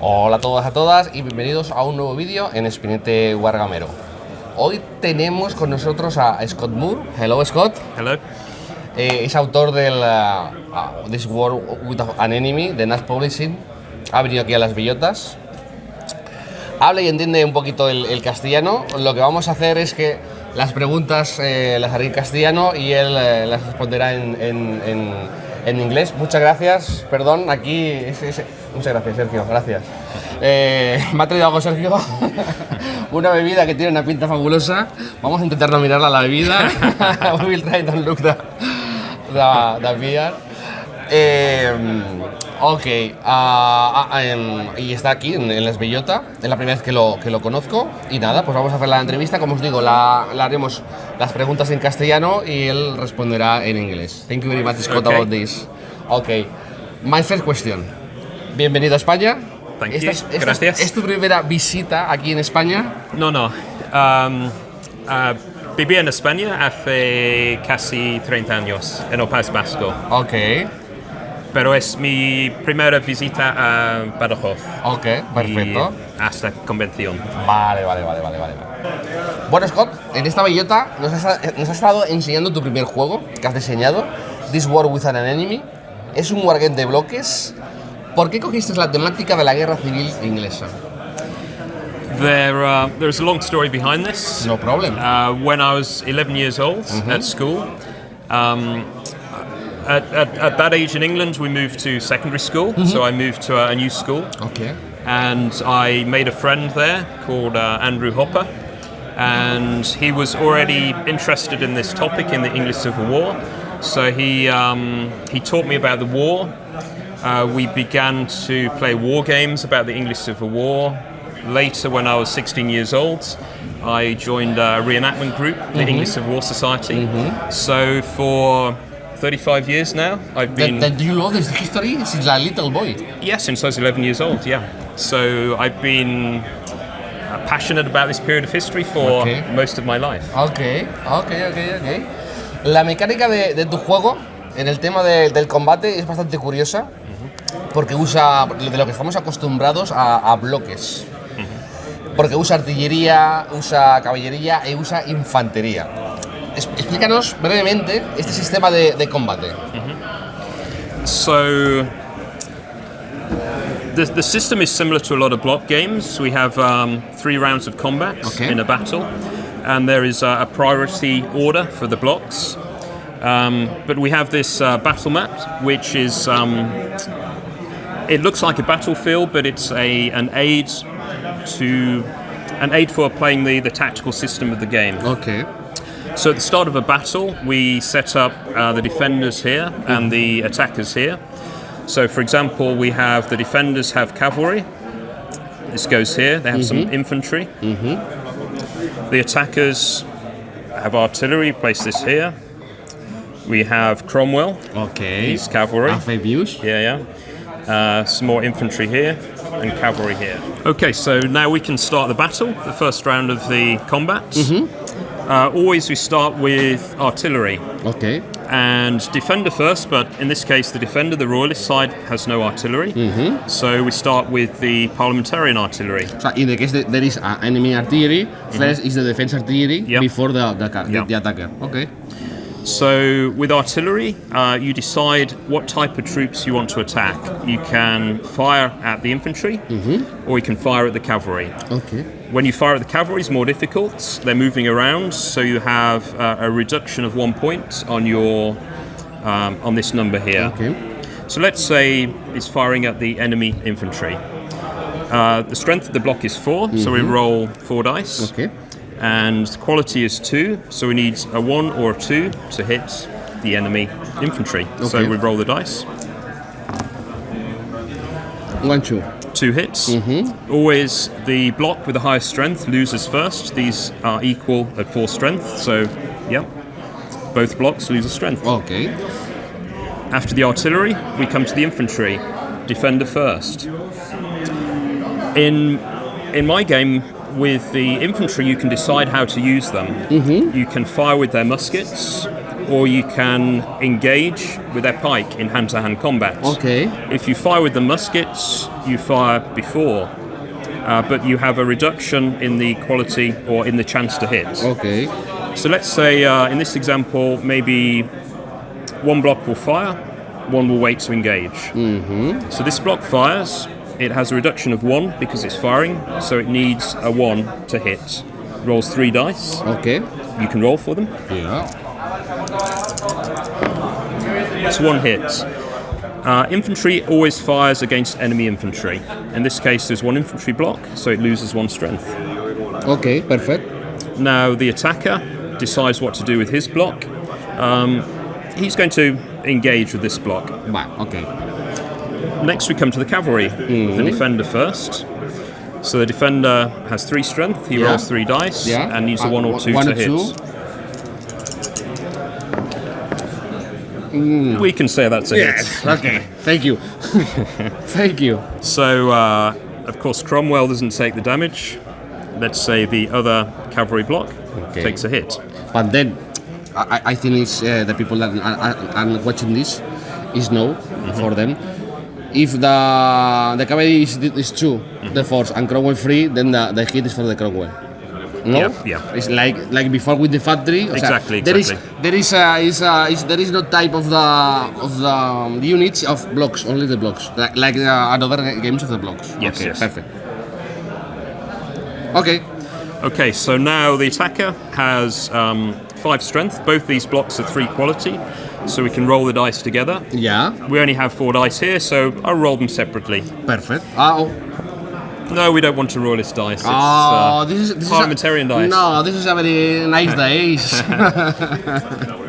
Hola a todos, a todas y bienvenidos a un nuevo vídeo en Espinete Wargamero. Hoy tenemos con nosotros a Scott Moore. Hello, Scott. Hello. Es autor del This War with an Enemy de Nash Publishing. Ha venido aquí a las Bellotas. Habla y entiende un poquito el castellano. Lo que vamos a hacer es que las preguntas las haré en castellano y él las responderá en inglés. Muchas gracias, perdón, aquí... Muchas gracias, Sergio, gracias. Me ha traído algo, Sergio. Una bebida que tiene una pinta fabulosa. Vamos a intentar no mirarla la bebida. We will try to look the beer. Ok, y está aquí en Las Bellota, es la primera vez que lo conozco. Y nada, pues vamos a hacer la entrevista. Como os digo, la haremos las preguntas en castellano y él responderá en inglés. Thank you very much, Scott, about this. Ok, my first question. Bienvenido a España. Thank you. Gracias. ¿Es tu primera visita aquí en España? No. Viví en España hace casi 30 años, en el País Vasco. Ok. Pero es mi primera visita a Badajoz. Ok, perfecto. Y a esta convención. Vale. Bueno, Scott, en esta bellota nos has estado enseñando tu primer juego que has diseñado, This War with an Enemy. Es un wargame de bloques. ¿Por qué cogiste la temática de la guerra civil inglesa? There's a long story behind this. No problem. When I was 11 years old at school, at that age in England, we moved to secondary school, so I moved to a new school. Okay. And I made a friend there called Andrew Hopper, and he was already interested in this topic in the English Civil War. So he taught me about the war. We began to play war games about the English Civil War. Later, when I was 16 years old, I joined a reenactment group, the English Civil War Society. So for 35 years now, I've been... Do you know this history since a little boy? Yeah, since I was 11 years old, yeah. So I've been passionate about this period of history for most of my life. Ok. La mecánica de tu juego en el tema del combate es bastante curiosa porque usa de lo que estamos acostumbrados a bloques. Porque usa artillería, usa caballería e usa infantería. Explícanos brevemente este sistema de combate. So the system is similar to a lot of block games. We have 3 rounds of combat in a battle, and there is a priority order for the blocks. But we have this battle map, which is it looks like a battlefield, but it's an aid for playing the tactical system of the game. Okay. So at the start of a battle, we set up the defenders here and the attackers here. So for example, we have the defenders have cavalry. This goes here. They have some infantry. The attackers have artillery. Place this here. We have Cromwell. Okay. He's cavalry. Amphibious. Yeah. Some more infantry here and cavalry here. Okay, so now we can start the battle, the first round of the combat. Always we start with artillery. Okay. And defender first, but in this case the defender, the royalist side, has no artillery. So we start with the parliamentarian artillery. So in the case there is enemy artillery, first is the defense artillery before the attacker. Okay. So with artillery, you decide what type of troops you want to attack. You can fire at the infantry, or you can fire at the cavalry. Okay. When you fire at the cavalry, it's more difficult. They're moving around, so you have a reduction of 1 point on your on this number here. Okay. So let's say it's firing at the enemy infantry. The strength of the block is 4, so we roll 4 dice. Okay. And the quality is 2, so we need a 1 or a 2 to hit the enemy infantry. Okay. So we roll the dice. 1, 2. 2 hits. Always the block with the highest strength loses first. These are equal at 4 strength, so both blocks lose a strength. Okay. After the artillery, we come to the infantry. Defender first. In my game, with the infantry, you can decide how to use them. You can fire with their muskets, or you can engage with their pike in hand-to-hand combat. Okay. If you fire with the muskets, you fire before, but you have a reduction in the quality or in the chance to hit. Okay. So let's say in this example, maybe one block will fire, one will wait to engage. So this block fires, it has a reduction of 1 because it's firing, so it needs a 1 to hit. Rolls 3 dice. Okay. You can roll for them. Yeah. It's 1 hit. Infantry always fires against enemy infantry. In this case, there's 1 infantry block, so it loses 1 strength. Okay, perfect. Now the attacker decides what to do with his block. He's going to engage with this block. Wow, okay. Next we come to the cavalry. The defender first. So the defender has 3 strength, he rolls 3 dice and needs a 1 or 2 to hit. We can say that's a hit. Okay, thank you. Thank you. So, of course, Cromwell doesn't take the damage. Let's say the other cavalry block takes a hit. But then, I think it's the people that are watching this is no for them. If the cavalry is 2, the force, and Cromwell 3, then the hit is for the Cromwell. No? Yeah. It's like before with the factory. Exactly. There is no type of the units of blocks, only the blocks, like other games of the blocks. Yes, okay, yes. Perfect. Okay. Okay, so now the attacker has 5 strength. Both these blocks are 3 quality, so we can roll the dice together. Yeah. We only have 4 dice here, so I'll roll them separately. Perfect. No, we don't want to roll this dice. It's this parliamentarian dice. No, this is a very nice dice.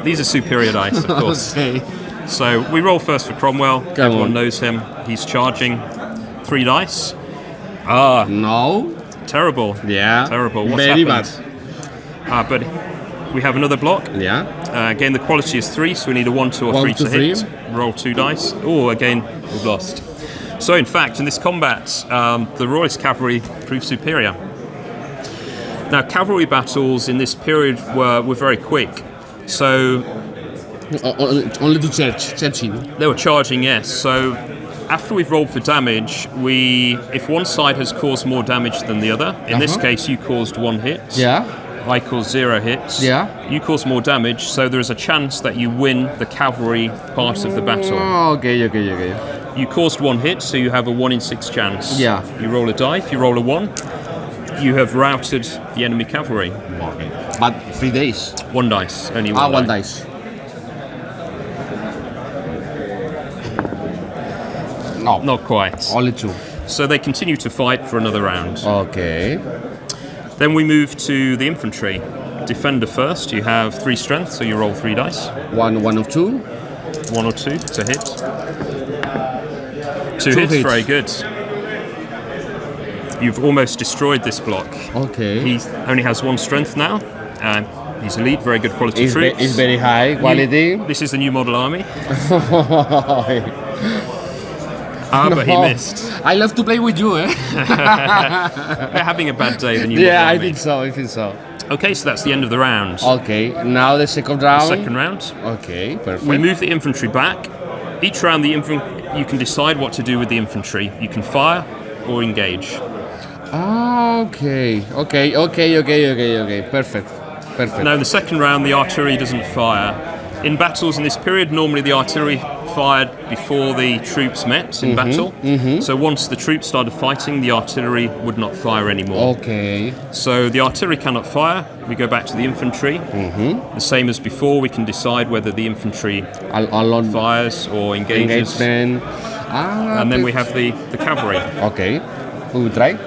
These are superior dice, of course. Okay. So we roll first for Cromwell. Come Everyone on. knows him. He's charging. 3 dice. No. Terrible. Yeah. Terrible. What's very happened? But we have another block. Yeah. Again, the quality is 3, so we need a 1, 2, or 3 to hit. Roll 2 dice. Oh, again, we've lost. So, in fact, in this combat, the Royalist cavalry proved superior. Now, cavalry battles in this period were very quick. So, Only to searching. they were charging, yes. So, after we've rolled for damage, if one side has caused more damage than the other, in this case, you caused 1 hit. Yeah. I caused 0 hits. Yeah. You caused more damage, so there is a chance that you win the cavalry part of the battle. Okay. You caused 1 hit, so you have a 1 in 6 chance. Yeah. You roll a die. If you roll a 1, you have routed the enemy cavalry. Okay. But 3 days. 1 dice, only 1 1 die. dice. No. Not quite. Only 2. So they continue to fight for another round. Okay. Then we move to the infantry. Defender first. You have 3 strength, so you roll 3 dice. 1 of 2. 1 or 2 to hit. 2 Two hits, hits. very good. You've almost destroyed this block. Okay. He only has 1 strength now. He's elite, very good quality troops. It's very high quality. This is the new model army. But he missed. I love to play with you, eh? They're having a bad day, the new model Yeah, I army. think so. Okay, so that's the end of the round. Okay, now the second round. Second round. Okay, perfect. We move the infantry back. Each round, you can decide what to do with the infantry. You can fire or engage. Okay. Perfect. Now, in the second round, the artillery doesn't fire. In battles in this period, normally the artillery fired before the troops met in battle. So once the troops started fighting, the artillery would not fire anymore. Okay. So the artillery cannot fire. We go back to the infantry. The same as before, we can decide whether the infantry fires or engages. Engagement. And then we have the cavalry. Okay. We will try.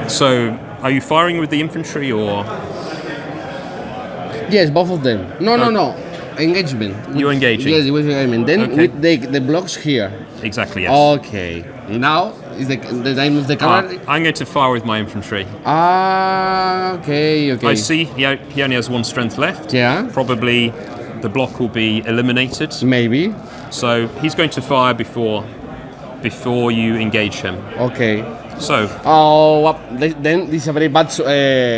So, are you firing with the infantry or? Yes, both of them. No. Engagement. You're engaging? Yes, with engagement. Then Okay. with the blocks here. Exactly, yes. Okay. Now is the time of the cavalry. I'm going to fire with my infantry. Okay. I see he only has 1 strength left. Yeah. Probably the block will be eliminated. Maybe. So he's going to fire before you engage him. Okay. So Then this is a very bad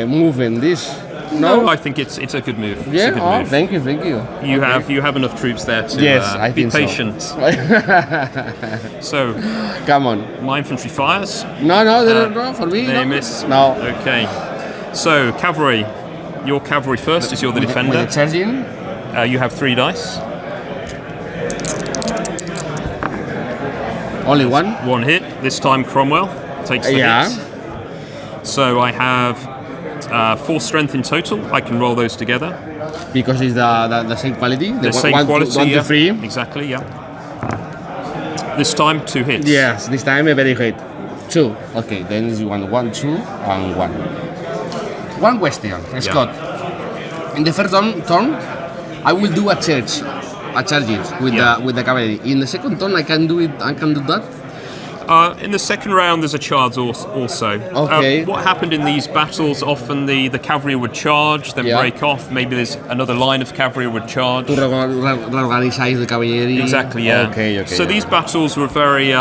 movement. This. No, I think it's a good move. Yeah. It's a good move. Thank you. You have enough troops there to I be think patient. So, come on. my infantry fires. No, for me. They No. miss. No. Okay. So, cavalry. Your cavalry first, as you're the defender. With the charging. You have 3 dice. Only one. 1 hit. This time Cromwell takes the hit. So I have 4 strength in total. I can roll those together. Because it's the same quality. The same quality. 1 to 3. Exactly. Yeah. This time 2 hits. Yes, this time a very hit. 2. Okay, then you want 1, 2, and 1. One question, Scott. In the first turn, I will do a charge with the cavalry. In the second turn, I can do that. In the second round, there's a charge also. Okay. What happened in these battles? Often the cavalry would charge, then break off. Maybe there's another line of cavalry would charge. To reorganize the cavalry. Exactly. Yeah. Okay. So these battles were very.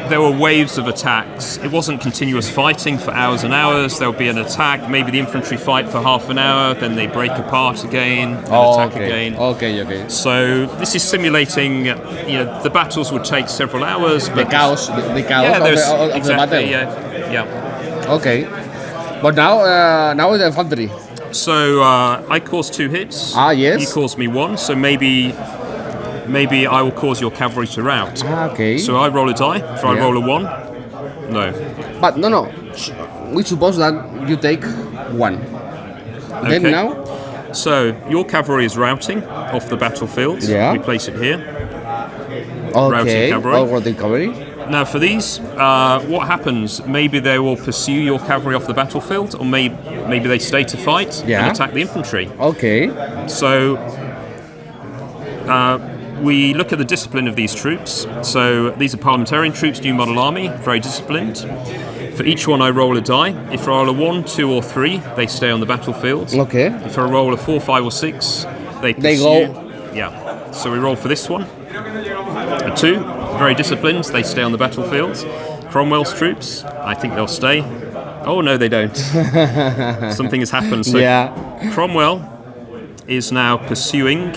There were waves of attacks. It wasn't continuous fighting for hours and hours. There would be an attack. Maybe the infantry fight for half an hour, then they break apart again, attack again. Okay. So this is simulating. The battles would take several hours. But the chaos of the battle. Yeah. Okay. But now with the infantry. So I caused 2 hits. Yes. You caused me 1. So maybe I will cause your cavalry to rout. Okay. So I roll a die. If I roll a 1, no. But no. We suppose that you take 1. Okay. Then now. So your cavalry is routing off the battlefield. Yeah. We place it here. Okay. Routing cavalry. Now for these, what happens? Maybe they will pursue your cavalry off the battlefield, or maybe they stay to fight and attack the infantry. Okay. So. We look at the discipline of these troops. So these are parliamentarian troops, new model army, very disciplined. For each one I roll a die. If I roll a 1, 2 or 3, they stay on the battlefield. Okay. If I roll a 4, 5 or 6, they go. Yeah. So we roll for this one. A 2, very disciplined, they stay on the battlefield. Cromwell's troops, I think they'll stay. Oh no, they don't. Something has happened. So Cromwell is now pursuing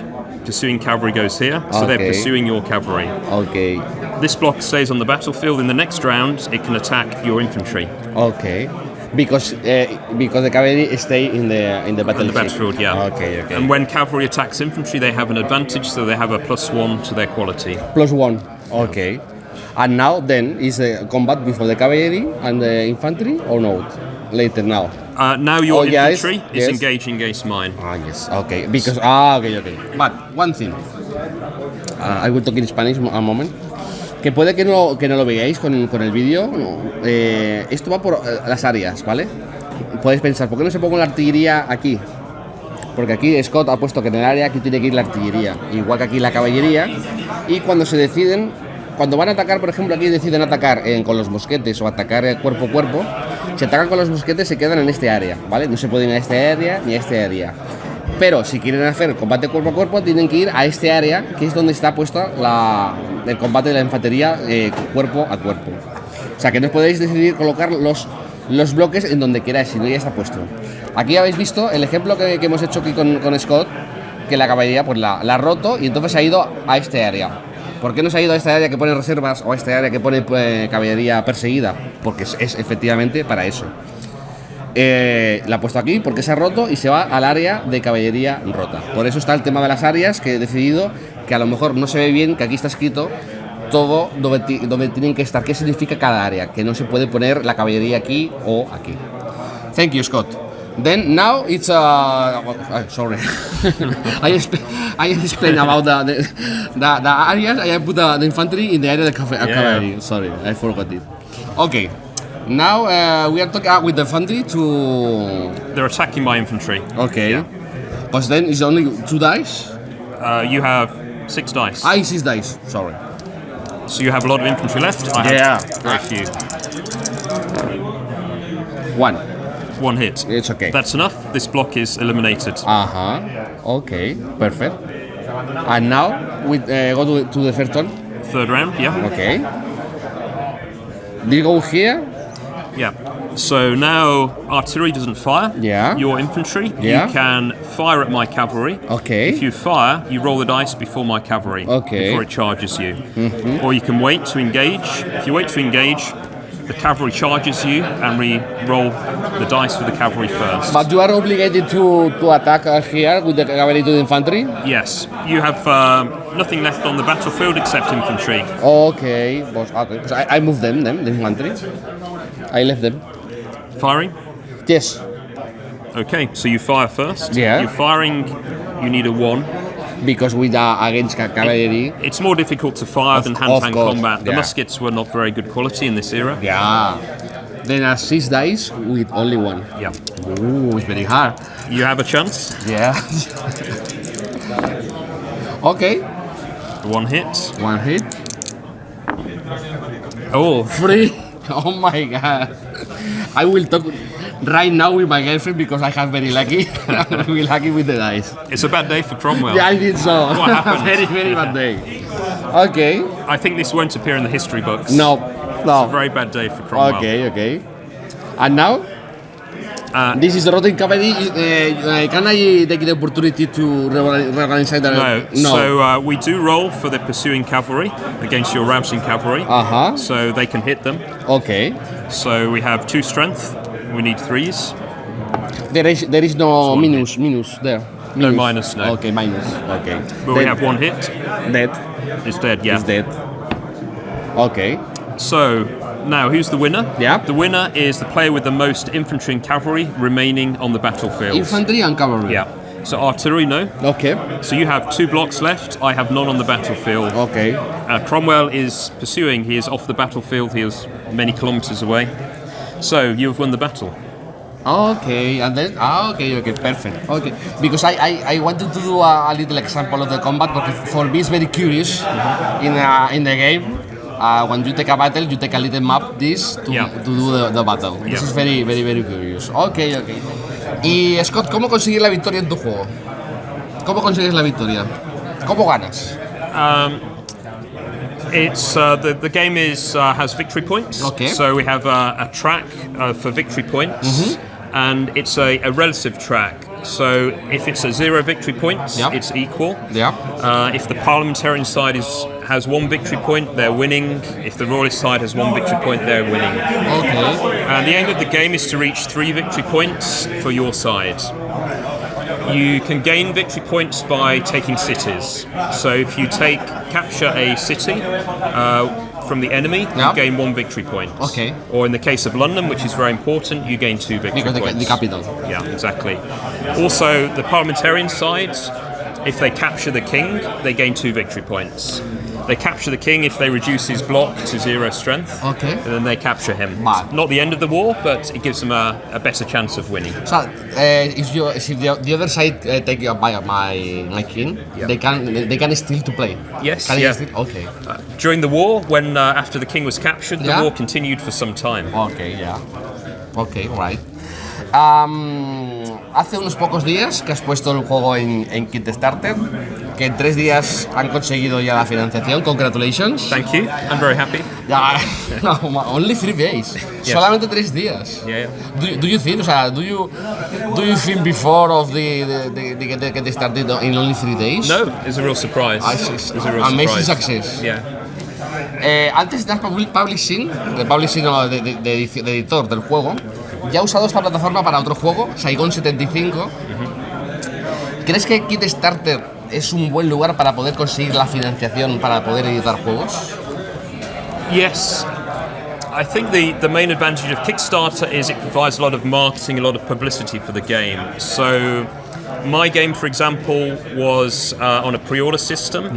cavalry goes here, so they're pursuing your cavalry. Okay. This block stays on the battlefield. In the next round, it can attack your infantry. Okay. Because the cavalry stay in the battlefield. Yeah. Okay. And when cavalry attacks infantry, they have an advantage, so they have a +1 to their quality. +1. Okay. And now then is the combat before the cavalry and the infantry or not? Later now. Now your infantry is engaging against mine. Yes. Okay. Because okay. But one thing. I will talk in Spanish a moment. Que puede que no lo veáis con el vídeo. Esto va por las áreas, ¿vale? Podéis pensar, ¿por qué no se pongo la artillería aquí? Porque aquí Scott ha puesto que en el área aquí tiene que ir la artillería, igual que aquí la caballería. Y cuando se deciden, cuando van a atacar, por ejemplo, aquí deciden atacar con los mosquetes o atacar cuerpo a cuerpo, si atacan con los mosquetes se quedan en este área, ¿vale? No se pueden ir a este área ni a este área. Pero si quieren hacer combate cuerpo a cuerpo, tienen que ir a este área, que es donde está puesta el combate de la infantería cuerpo a cuerpo. O sea, que no podéis decidir colocar los bloques en donde queráis, sino ya está puesto. Aquí habéis visto el ejemplo que hemos hecho aquí con Scott, que la caballería pues la ha roto y entonces ha ido a este área. ¿Por qué no se ha ido a esta área que pone reservas o a esta área que pone caballería perseguida? Porque es efectivamente para eso. La ha puesto aquí porque se ha roto y se va al área de caballería rota. Por eso está el tema de las áreas, que he decidido que a lo mejor no se ve bien, que aquí está escrito todo donde tienen que estar, qué significa cada área, que no se puede poner la caballería aquí o aquí. Thank you, Scott. Then now it's sorry. I explain about the areas. I put the infantry in the area of the cavalry. Sorry, I forgot it. Okay. Now we are talking with the infantry to. They're attacking my infantry. Okay. But then it's only 2 dice. You have 6 dice. 6 dice. Sorry. So you have a lot of infantry left. I have very few. 1 hit. It's okay. That's enough. This block is eliminated. Okay. Perfect. And now we go to the first turn. Third round. Yeah. Okay. Do you go here? Yeah. So now artillery doesn't fire. Yeah. Your infantry. Yeah. You can fire at my cavalry. Okay. If you fire, you roll the dice before my cavalry. Okay. Before it charges you. Or you can wait to engage. If you wait to engage, the cavalry charges you, and we roll the dice for the cavalry first. But you are obligated to attack here with the cavalry to the infantry? Yes. You have nothing left on the battlefield except infantry. Okay. Because I moved them, the infantry. I left them. Firing? Yes. Okay, so you fire first. Yeah. You're firing, you need a 1. Because we are against cavalry. It's more difficult to fire than hand-to-hand combat. The yeah. muskets were not very good quality in this era. Yeah. Then 6 dice with only 1. Yeah. Ooh, it's very hard. You have a chance. Yeah. Okay. 1 hit. 1 hit. Oh, 3. Oh my god. I will talk right now with my girlfriend because I have very lucky. I'm very lucky with the dice. it's a bad day for Cromwell. Yeah, I think so. What happened? Very bad day. Okay. I think this won't appear in the history books. No. It's a very bad day for Cromwell. Okay. And now? This is the rotten cavalry. Can I take the opportunity to reorganize that? No. So we do roll for the pursuing cavalry against your rousing cavalry. Uh-huh. So they can hit them. Okay. So we have 2 strength. We need 3s. There is no minus there. No minus, no. Okay, minus. Okay. But we have 1 hit. Dead. It's dead, yeah. It's dead. Okay. So, now who's the winner? Yeah. The winner is the player with the most infantry and cavalry remaining on the battlefield. Infantry and cavalry. Yeah. So artillery, no. Okay. So you have 2 blocks left. I have none on the battlefield. Okay. Cromwell is pursuing. He is off the battlefield. He is many kilometers away. So you have won the battle. Okay, and then okay, perfect. Okay, because I wanted to do a little example of the combat, but for me it's very curious in the game. When you take a battle, you take a little map to do the battle. This is very curious. Okay. Y Scott, ¿cómo conseguir la victoria en tu juego? ¿Cómo consigues la victoria? ¿Cómo ganas? It's the game has victory points. Okay. So we have a track for victory points, and it's a relative track. So if it's a 0 victory points, it's equal. Yeah. If the parliamentarian side has 1 victory point, they're winning. If the royalist side has 1 victory point, they're winning. Okay. And the aim of the game is to reach 3 victory points for your side. You can gain victory points by taking cities. So if you capture a city from the enemy, you gain 1 victory point. Okay. Or in the case of London, which is very important, you gain 2 victory points. Because the capital. Yeah, exactly. Also, the parliamentarian sides, if they capture the king, they gain 2 victory points. They capture the king if they reduce his block to 0 strength. Okay. And then they capture him. Wow. Not the end of the war, but it gives them a better chance of winning. So, if the other side take my king, they can still to play. Yes. Can yeah. Okay. During the war, when after the king was captured, the war continued for some time. Okay, yeah. Okay, right. Hace unos pocos días que has puesto el juego en Kickstarter, que en 3 días han conseguido ya la financiación. Congratulations. Thank you. I'm very happy. Yeah, no, only 3 days. Yes. Solamente 3 días. Yeah. Do you think? O sea, do you think before of the get started in only 3 days? No, it's a real surprise. It's a real amazing success. Yeah. Antes de publishing, de editor del juego, ya he usado esta plataforma para otro juego, Saigon 75. ¿Crees que Kickstarter es un buen lugar para poder conseguir la financiación para poder editar juegos? Yes. I think the main advantage of Kickstarter is it provides a lot of marketing, a lot of publicity for the game. So my game, for example, was on a pre-order system,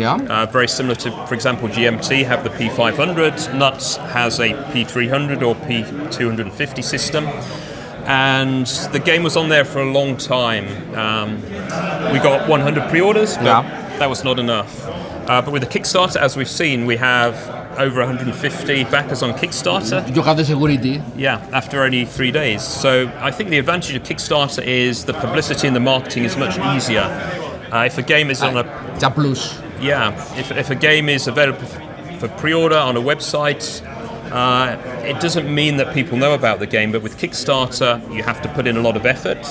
very similar to, for example, GMT have the P500, Nuts has a P300 or P250 system, and the game was on there for a long time. We got 100 pre-orders, but that was not enough. But with the Kickstarter, as we've seen, we have over 150 backers on Kickstarter. You have the security. Yeah, after only 3 days. So I think the advantage of Kickstarter is the publicity and the marketing is much easier. If a game is on a... plus. Yeah, if a game is available for pre-order on a website, It doesn't mean that people know about the game, but with Kickstarter, you have to put in a lot of effort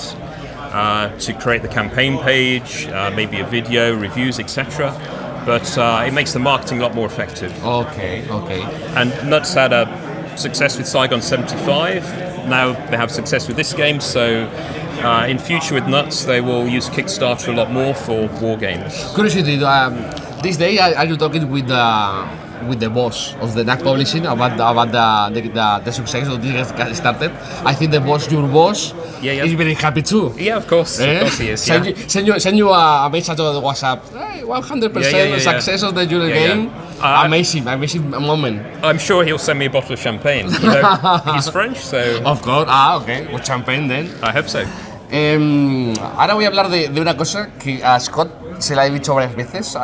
to create the campaign page, maybe a video, reviews, etc. But it makes the marketing a lot more effective. Okay. And Nuts had a success with Saigon 75. Now they have success with this game, so in future with Nuts, they will use Kickstarter a lot more for war games. Curiosity, this day are you talking with the boss of the NAC Publishing about the success of this get started? I think the boss, your boss, is very happy too. Yeah, of course. Of course he is. Send you a message on the WhatsApp. Hey, 100% success of the Euro game. Amazing moment. I'm sure he'll send me a bottle of champagne. You know, he's French, so. Of course. Okay. With champagne then. I hope so. Ahora voy a hablar de una cosa que a Scott se la he dicho varias veces.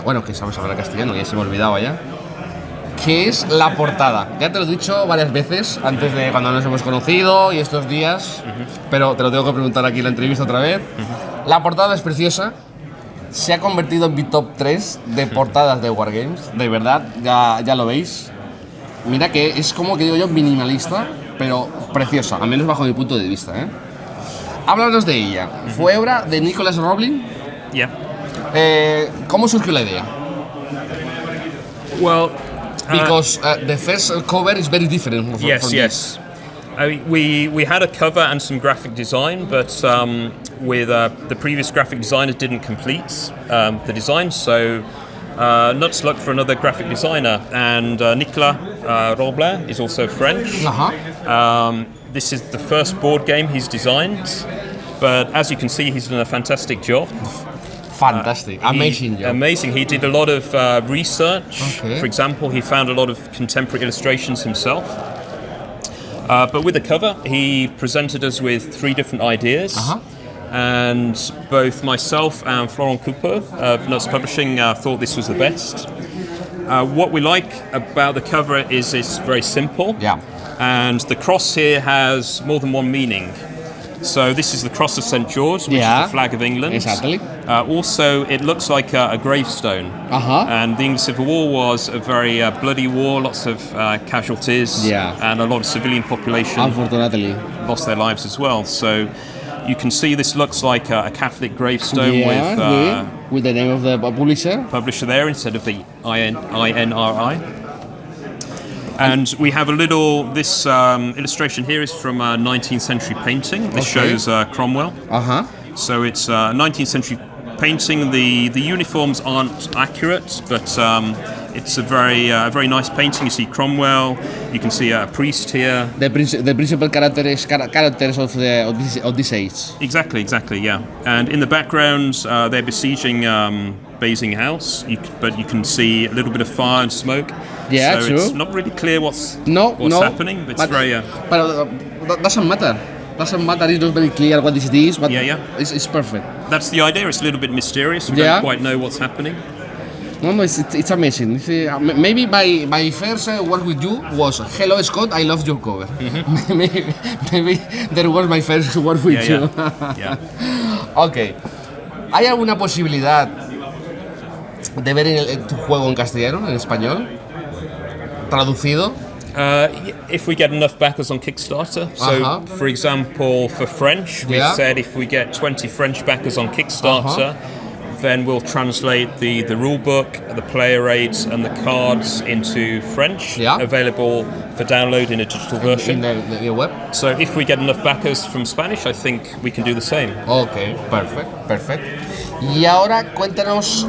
Bueno, que sabes hablar castellano, ya se me ha olvidado ya. Que es la portada. Ya te lo he dicho varias veces antes de cuando nos hemos conocido y estos días, pero te lo tengo que preguntar aquí en la entrevista otra vez. La portada es preciosa. Se ha convertido en mi top 3 de portadas de Wargames. De verdad, ya lo veis. Mira que es como que digo yo minimalista, pero preciosa, al menos bajo mi punto de vista. Háblanos de ella. Fue obra de Nicholas Roblin. Yeah. ¿Cómo surgió la idea? Well, because the first cover is very different from yes. this. We had a cover and some graphic design, but with the previous graphic designer didn't complete the design, so Nuts looked for another graphic designer, and Nicolas Roblin is also French. This is the first board game he's designed, but as you can see, he's done a fantastic job. Fantastic, amazing job. Amazing. He did a lot of research. Okay. For example, he found a lot of contemporary illustrations himself. But with the cover, he presented us with 3 different ideas. And both myself and Florent Coupeau of Nuts Publishing thought this was the best. What we like about the cover is it's very simple. Yeah. And the cross here has more than one meaning. So this is the Cross of St. George, which is the flag of England. Exactly. Also, it looks like a gravestone. And the English Civil War was a very bloody war, lots of casualties, and a lot of civilian population unfortunately lost their lives as well. So you can see this looks like a Catholic gravestone with the name of the publisher there instead of the INRI. And we have this illustration here is from 19th century painting. This shows Cromwell. So it's 19th century painting. The uniforms aren't accurate, but it's a very nice painting. You see Cromwell, you can see a priest here. The principal characters of this age. Exactly, yeah. And in the background, they're besieging Basing House, but you can see a little bit of fire and smoke. Yeah, so true. It's not really clear what's happening, but it's very. But doesn't matter. Doesn't matter. It's not very clear what is this, but it's perfect. That's the idea. It's a little bit mysterious. We don't quite know what's happening. No, it's amazing. Maybe my first word with you was, "Hello, Scott, I love your cover." maybe that was my first word with you. Okay. ¿Hay alguna posibilidad de ver tu juego en castellano, en español, traducido? If we get enough backers on Kickstarter. So, for example, for French, we said if we get 20 French backers on Kickstarter, then we'll translate the rule book, the player rates, and the cards into French, available for download in a digital version. In the web? So if we get enough backers from Spanish, I think we can do the same. Okay, perfect. Y ahora cuéntanos,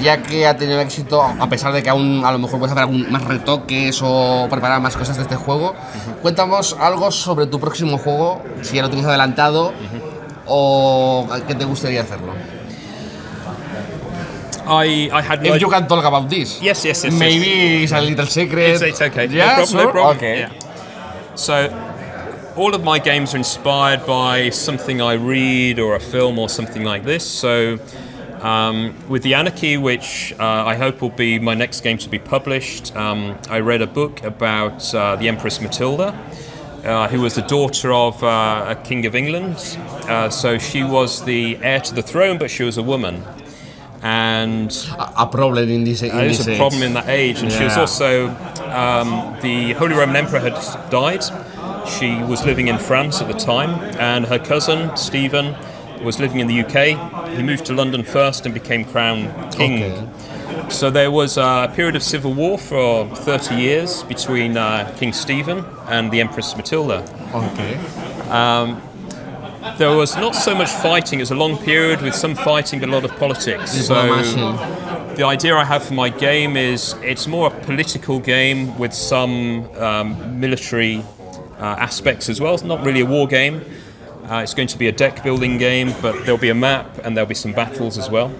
ya que ha tenido éxito, a pesar de que aún a lo mejor puedes hacer más retoques o preparar más cosas de este juego, cuéntanos algo sobre tu próximo juego, si ya lo tienes adelantado o que te gustaría hacerlo. I had If you can talk about this. Yes. Maybe it's a little secret. It's okay. Yeah, no problem. Okay. Yeah. So, all of my games are inspired by something I read or a film or something like this. So, with The Anarchy, which I hope will be my next game to be published, I read a book about the Empress Matilda, who was the daughter of a king of England. So she was the heir to the throne, but she was a woman. and a problem in this age. It is a problem in that age. And she was also, the Holy Roman Emperor had died. She was living in France at the time, and her cousin, Stephen, was living in the UK. He moved to London first and became crown king. Okay. So there was a period of civil war for 30 years between King Stephen and the Empress Matilda. Okay. There was not so much fighting. It was a long period with some fighting but a lot of politics. So the idea I have for my game is it's more a political game with some military aspects as well. It's not really a war game. It's going to be a deck building game, but there'll be a map and there'll be some battles as well.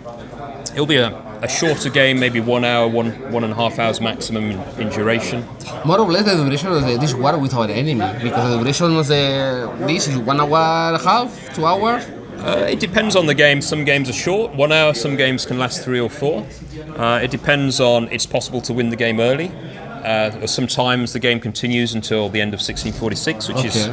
It'll be a shorter game, maybe 1 hour, 1.5 hours maximum in duration. More or less the duration of this war with our enemy, because the duration of this is 1 hour and a half, 2 hours. It depends on the game. Some games are short, 1 hour. Some games can last 3 or 4. It depends on. It's possible to win the game early. Sometimes the game continues until the end of 1646, which is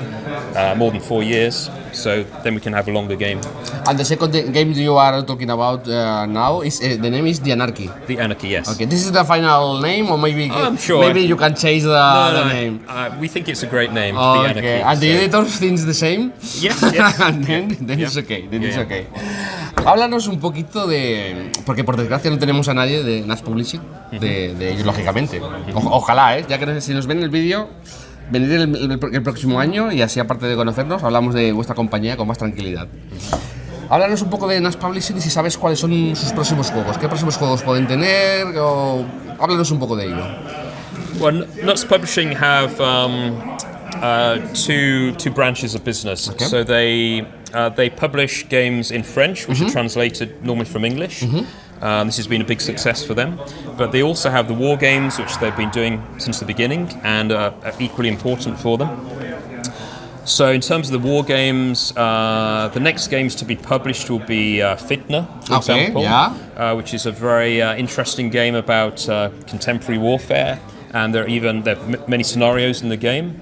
more than 4 years. So then we can have a longer game. And the second game you are talking about now is the name is the Anarchy. The Anarchy, yes. Okay, this is the final name, or maybe I'm sure maybe you can change the name. We think it's a great name. Oh, the okay. Anarchy. And the editor thinks the same. Yes. And then it's okay. Then it's okay. Háblanos un poquito de, porque por desgracia no tenemos a nadie de Nash Publishing, de ellos lógicamente. Ojalá, ya que si nos ven el vídeo, venid el próximo año y así, aparte de conocernos, hablamos de vuestra compañía con más tranquilidad. Háblanos un poco de Nash Publishing y si sabes cuáles son sus próximos juegos. ¿Qué próximos juegos pueden tener? Háblanos un poco de ello. Well, Nash Publishing have two branches of business. Okay. So they publish games in French, which are translated normally from English. This has been a big success for them. But they also have the war games, which they've been doing since the beginning and are equally important for them. So in terms of the war games, the next games to be published will be Fitna, for example, which is a very interesting game about contemporary warfare, and there are many scenarios in the game.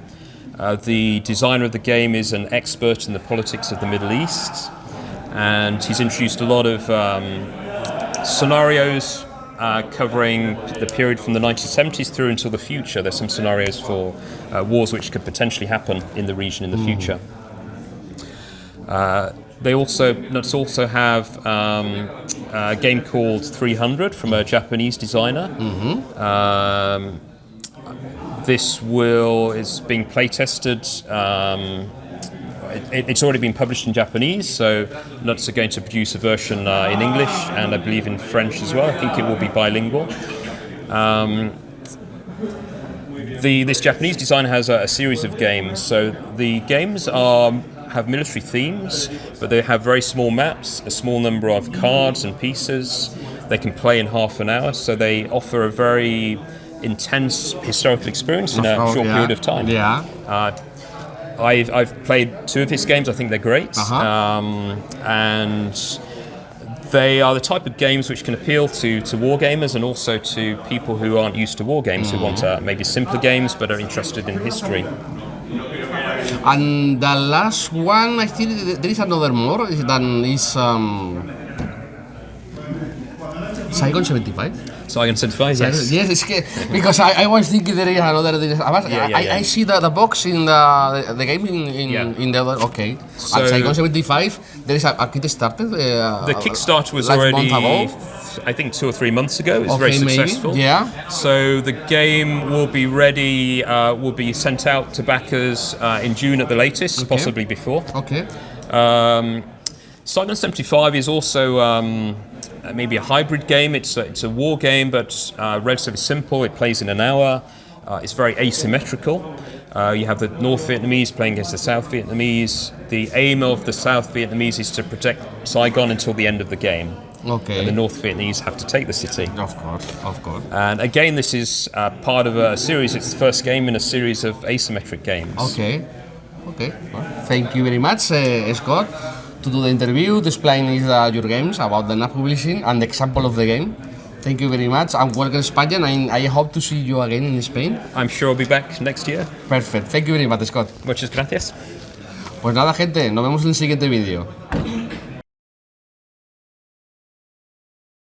The designer of the game is an expert in the politics of the Middle East, and he's introduced a lot of scenarios covering the period from the 1970s through until the future. There's some scenarios for wars which could potentially happen in the region in the future. Nuts also have a game called 300 from a Japanese designer. This is being play tested. It's already been published in Japanese, so Nuts are going to produce a version in English and I believe in French as well. I think it will be bilingual. This Japanese designer has a series of games. So the games have military themes, but they have very small maps, a small number of cards and pieces. They can play in half an hour, so they offer a very intense historical experience in a short period of time. I've played 2 of his games. I think they're great, and they are the type of games which can appeal to war gamers and also to people who aren't used to war games, who want maybe simpler games but are interested in history. And the last one, I think there is another more than is Saigon 75. Saigon 75, yes. Yes, because I was thinking there is another. I see the box in the game in the other. Okay. So at Saigon 75, there is a Kickstarter. The Kickstarter was already, I think, 2 or 3 months ago. It was very successful. Maybe. Yeah. So the game will be ready, will be sent out to backers in June at the latest, possibly before. Okay. Saigon 75 is also maybe a hybrid game. It's a war game, but relatively simple. It plays in an hour. It's very asymmetrical. You have the North Vietnamese playing against the South Vietnamese. The aim of the South Vietnamese is to protect Saigon until the end of the game. Okay. And the North Vietnamese have to take the city. Of course. And again, this is part of a series. It's the first game in a series of asymmetric games. Okay. Well, thank you very much, Scott, to do the interview, to explain your games about the Nash Publishing and the example of the game. Thank you very much, and welcome to Spain, and I hope to see you again in Spain. I'm sure I'll be back next year. Perfect. Thank you very much, Scott. Muchas gracias. Pues nada, gente, nos vemos en el siguiente vídeo.